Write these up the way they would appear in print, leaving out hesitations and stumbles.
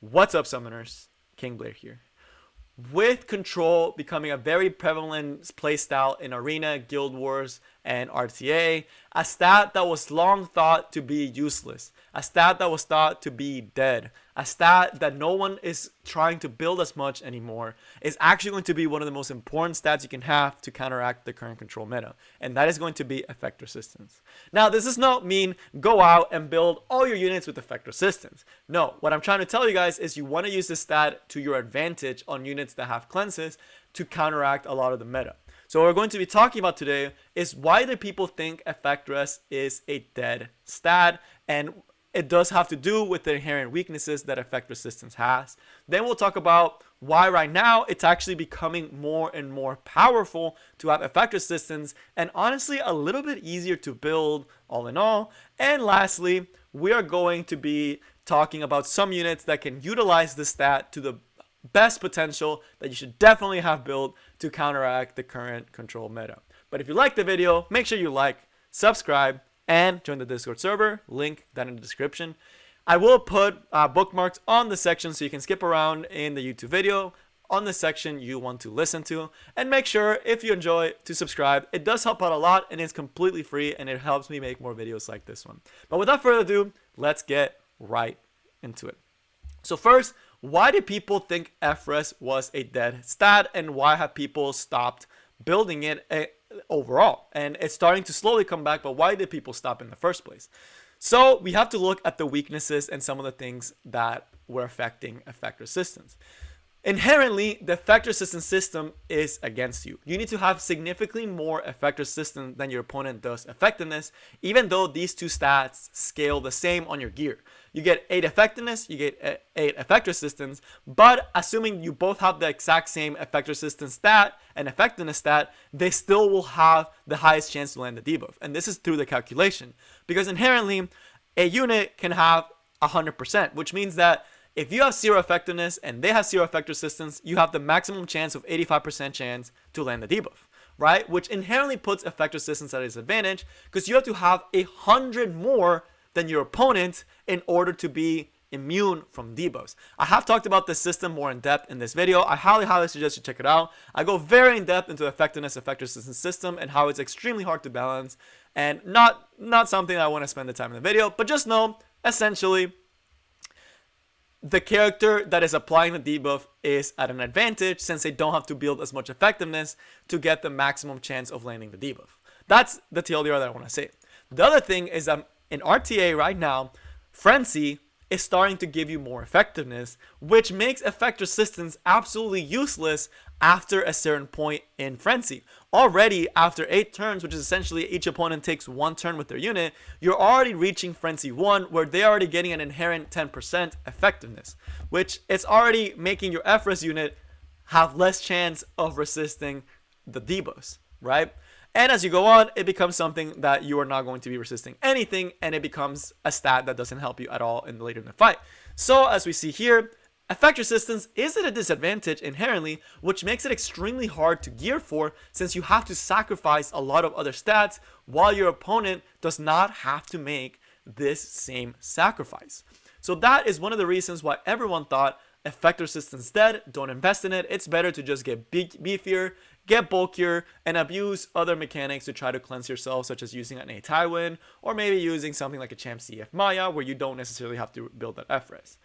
What's up, summoners? King Blair here. With control becoming a very prevalent playstyle in Arena, Guild Wars, and RTA, a stat that was long thought to be useless, a stat that was thought to be dead, a stat that no one is trying to build as much anymore, is actually going to be one of the most important stats you can have to counteract the current control meta, and that is going to be effect resistance. Now, this does not mean go out and build all your units with effect resistance. No, what I'm trying to tell you guys is you want to use this stat to your advantage on units that have cleanses to counteract a lot of the meta. So what we're going to be talking about today is why do people think effect res is a dead stat, and it does have to do with the inherent weaknesses that effect resistance has. Then we'll talk about why right now it's actually becoming more and more powerful to have effect resistance, and honestly a little bit easier to build all in all. And lastly, we are going to be talking about some units that can utilize this stat to the best potential that you should definitely have built to counteract the current control meta. But if you like the video, make sure you like, subscribe, and join the Discord server. Link down in the description. I will put bookmarks on the section so you can skip around in the YouTube video on the section you want to listen to. And make sure, if you enjoy, to subscribe. It does help out a lot and it's completely free and it helps me make more videos like this one. But without further ado, let's get right into it. So first, why do people think FRES was a dead stat, and why have people stopped building it overall? And it's starting to slowly come back, but why did people stop in the first place? So we have to look at the weaknesses and some of the things that were affecting effect resistance. Inherently, the effect resistance system is against you. You need to have significantly more effect resistance than your opponent does effectiveness, even though these two stats scale the same on your gear. You get 8 effectiveness, you get 8 effect resistance, but assuming you both have the exact same effect resistance stat and effectiveness stat, they still will have the highest chance to land the debuff. And this is through the calculation, because inherently a unit can have 100%, which means that if you have 0 effectiveness and they have 0 effect resistance, you have the maximum chance of 85% chance to land the debuff, right? Which inherently puts effect resistance at a disadvantage, because you have to have 100 more than your opponent in order to be immune from debuffs. I have talked about this system more in depth in this video. I highly suggest you check it out. I go very in depth into effectiveness, effect resistance system, and how it's extremely hard to balance, and not something I want to spend the time in the video. But just know, essentially, the character that is applying the debuff is at an advantage since they don't have to build as much effectiveness to get the maximum chance of landing the debuff. That's the TLDR that I want to say. The other thing is that in RTA right now, Frenzy is starting to give you more effectiveness, which makes effect resistance absolutely useless after a certain point in Frenzy. Already after 8 turns, which is essentially each opponent takes 1 turn with their unit, you're already reaching Frenzy 1, where they're already getting an inherent 10% effectiveness, which is already making your FRES unit have less chance of resisting the debuffs, right? And as you go on, it becomes something that you are not going to be resisting anything, and it becomes a stat that doesn't help you at all later in the fight. So as we see here, effect resistance is at a disadvantage inherently, which makes it extremely hard to gear for, since you have to sacrifice a lot of other stats while your opponent does not have to make this same sacrifice. So that is one of the reasons why everyone thought effect resistance dead, don't invest in it. It's better to just get beefier, get bulkier, and abuse other mechanics to try to cleanse yourself, such as using an A Tywin, or maybe using something like a Champ CF Maya, where you don't necessarily have to build that FRES.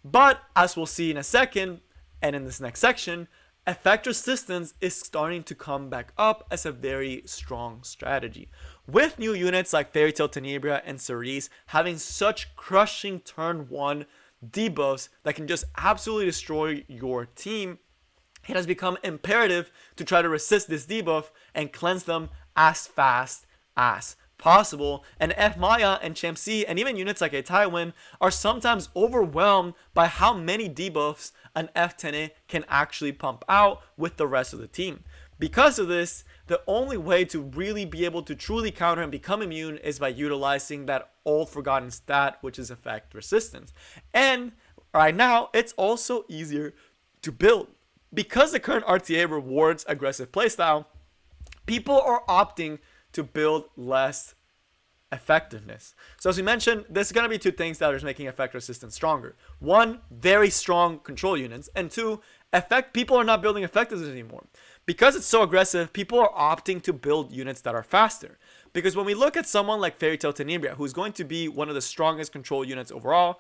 But as we'll see in a second, and in this next section, effect resistance is starting to come back up as a very strong strategy. With new units like Fairy Tail Tenebria and Cerise having such crushing turn 1 debuffs that can just absolutely destroy your team, it has become imperative to try to resist this debuff and cleanse them as fast as possible. And F Maya and Champ C and even units like a Tywin are sometimes overwhelmed by how many debuffs an F10A can actually pump out with the rest of the team. Because of this, the only way to really be able to truly counter and become immune is by utilizing that old forgotten stat, which is effect resistance. And right now, it's also easier to build. Because the current RTA rewards aggressive playstyle, people are opting to build less effectiveness. So as we mentioned, there's going to be two things that are making effect resistance stronger. One, very strong control units, and two, people are not building effectiveness anymore. Because it's so aggressive, people are opting to build units that are faster. Because when we look at someone like Fairy Tail Tenebria, who's going to be one of the strongest control units overall,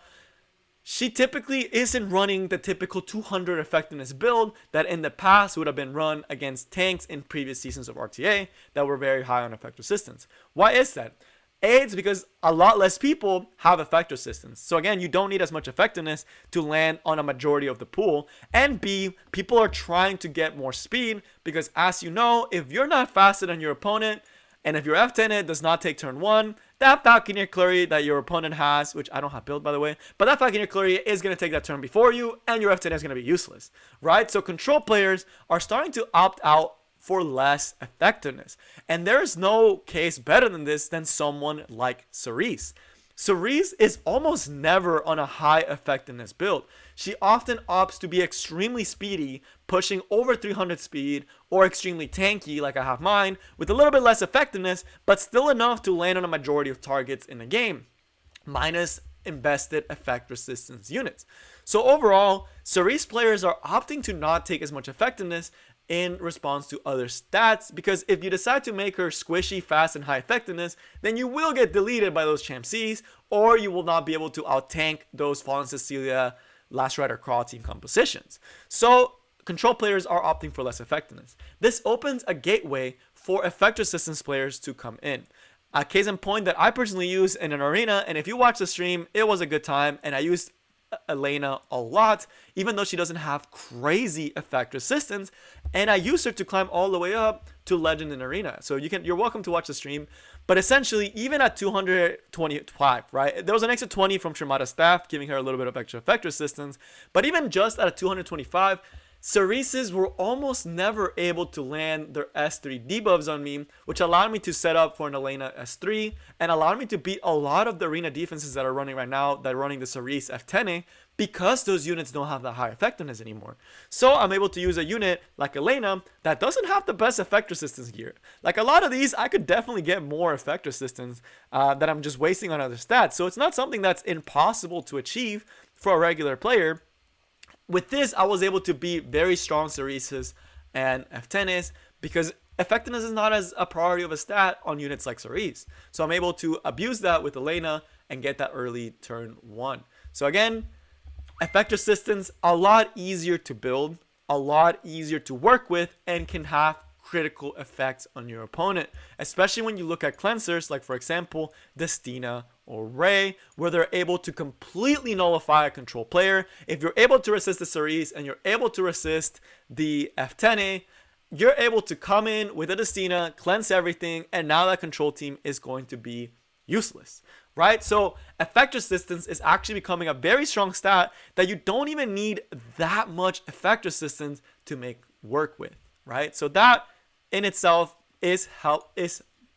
she typically isn't running the typical 200 effectiveness build that in the past would have been run against tanks in previous seasons of RTA that were very high on effect resistance. Why is that? A, it's because a lot less people have effect resistance. So again, you don't need as much effectiveness to land on a majority of the pool. And B, people are trying to get more speed because, as you know, if you're not faster than your opponent, and if your F10 does not take turn 1, that Falconeer Clury that your opponent has, which I don't have built by the way, but that Falconeer Clury is going to take that turn before you, and your F10 is going to be useless, right? So control players are starting to opt out for less effectiveness. And there is no case better than this than someone like Cerise. Cerise is almost never on a high effectiveness build. She often opts to be extremely speedy, pushing over 300 speed, or extremely tanky like I have mine, with a little bit less effectiveness, but still enough to land on a majority of targets in the game, minus invested effect resistance units. So overall, Cerise players are opting to not take as much effectiveness in response to other stats, because if you decide to make her squishy, fast, and high effectiveness, then you will get deleted by those Champ Cs, or you will not be able to out-tank those Fallen Cecilia, Last Rider Crawl team compositions. So control players are opting for less effectiveness. This opens a gateway for effect resistance players to come in. A case in point that I personally use in an arena, and if you watch the stream, it was a good time, and I used Elena a lot, even though she doesn't have crazy effect resistance, and I used her to climb all the way up to Legend in Arena. So you're welcome to watch the stream, but essentially even at 225, right, there was an extra 20 from Tremada's staff giving her a little bit of extra effect resistance, but even just at a 225, Cerises were almost never able to land their S3 debuffs on me, which allowed me to set up for an Elena S3 and allowed me to beat a lot of the arena defenses that are running right now, that are running the Cerise F10A, because those units don't have that high effectiveness anymore. So I'm able to use a unit like Elena that doesn't have the best effect resistance gear. Like a lot of these, I could definitely get more effect resistance that I'm just wasting on other stats. So it's not something that's impossible to achieve for a regular player. With this, I was able to beat very strong Cerises and F10s because effectiveness is not as a priority of a stat on units like Cerise. So I'm able to abuse that with Elena and get that early turn 1. So again, effect resistance, a lot easier to build, a lot easier to work with, and can have critical effects on your opponent, especially when you look at cleansers like, for example, Destina or Ray, where they're able to completely nullify a control player. If you're able to resist the Cerise and you're able to resist the F10A, you're able to come in with a Destina, cleanse everything, and now that control team is going to be useless, right? So effect resistance is actually becoming a very strong stat that you don't even need that much effect resistance to make work with, right? So that in itself is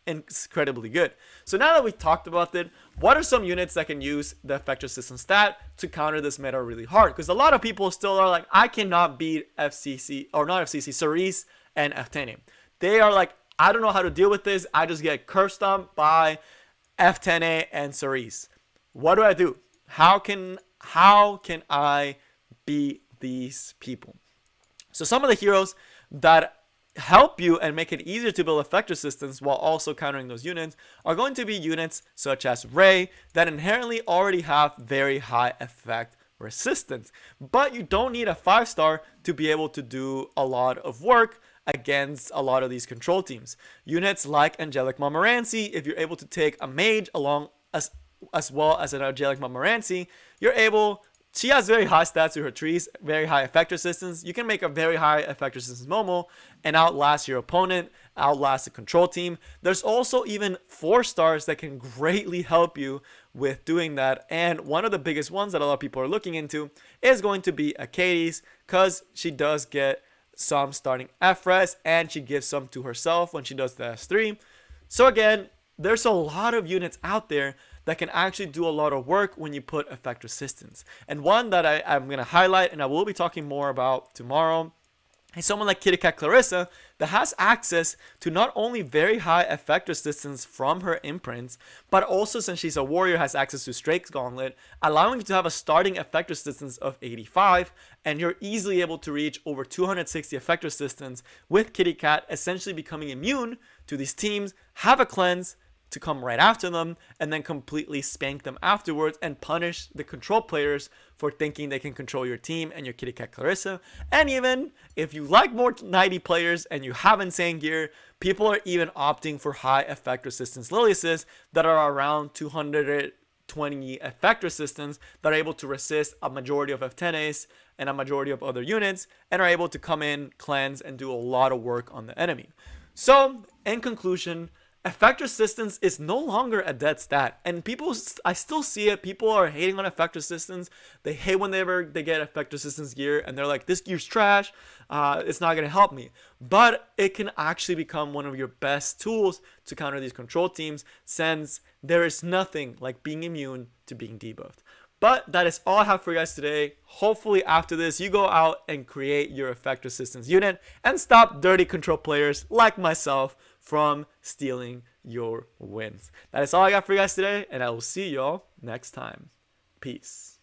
incredibly good. So now that we've talked about it, what are some units that can use the effect resistance stat to counter this meta really hard? Because a lot of people still are like, I cannot beat FCC, or not FCC, Cerise and F10A. They are like, I don't know how to deal with this. I just get curve stomped by F10A and Cerise. What do I do? How can I beat these people? So some of the heroes that help you and make it easier to build effect resistance while also countering those units are going to be units such as Ray that inherently already have very high effect resistance, but you don't need a 5-star to be able to do a lot of work against a lot of these control teams. Units like Angelic Montmorency, if you're able to take a mage along as well as an Angelic Montmorency, she has very high stats to her trees, very high effect resistance. You can make a very high effect resistance Momo and outlast your opponent, outlast the control team. There's also even 4-stars that can greatly help you with doing that. And one of the biggest ones that a lot of people are looking into is going to be Acades, because she does get some starting F-res and she gives some to herself when she does the S3. So again, there's a lot of units out there that can actually do a lot of work when you put effect resistance. And one that I'm going to highlight and I will be talking more about tomorrow and someone like Kitty Cat Clarissa that has access to not only very high effect resistance from her imprints, but also, since she's a warrior, has access to Strake's Gauntlet, allowing you to have a starting effect resistance of 85, and you're easily able to reach over 260 effect resistance with Kitty Cat, essentially becoming immune to these teams, have a cleanse to come right after them, and then completely spank them afterwards and punish the control players for thinking they can control your team and your Kitty Cat Clarissa. And even if you like more 90 players and you have insane gear, people are even opting for high effect resistance Liliuses that are around 220 effect resistance that are able to resist a majority of F10As and a majority of other units, and are able to come in, cleanse, and do a lot of work on the enemy. So, in conclusion, effect resistance is no longer a dead stat, and I still see it. People are hating on effect resistance. They hate whenever they get effect resistance gear, and they're like, this gear's trash. It's not gonna help me. But it can actually become one of your best tools to counter these control teams, since there is nothing like being immune to being debuffed. But that is all I have for you guys today. Hopefully after this, you go out and create your effect resistance unit and stop dirty control players like myself from stealing your wins. That is all I got for you guys today, and I will see y'all next time. Peace.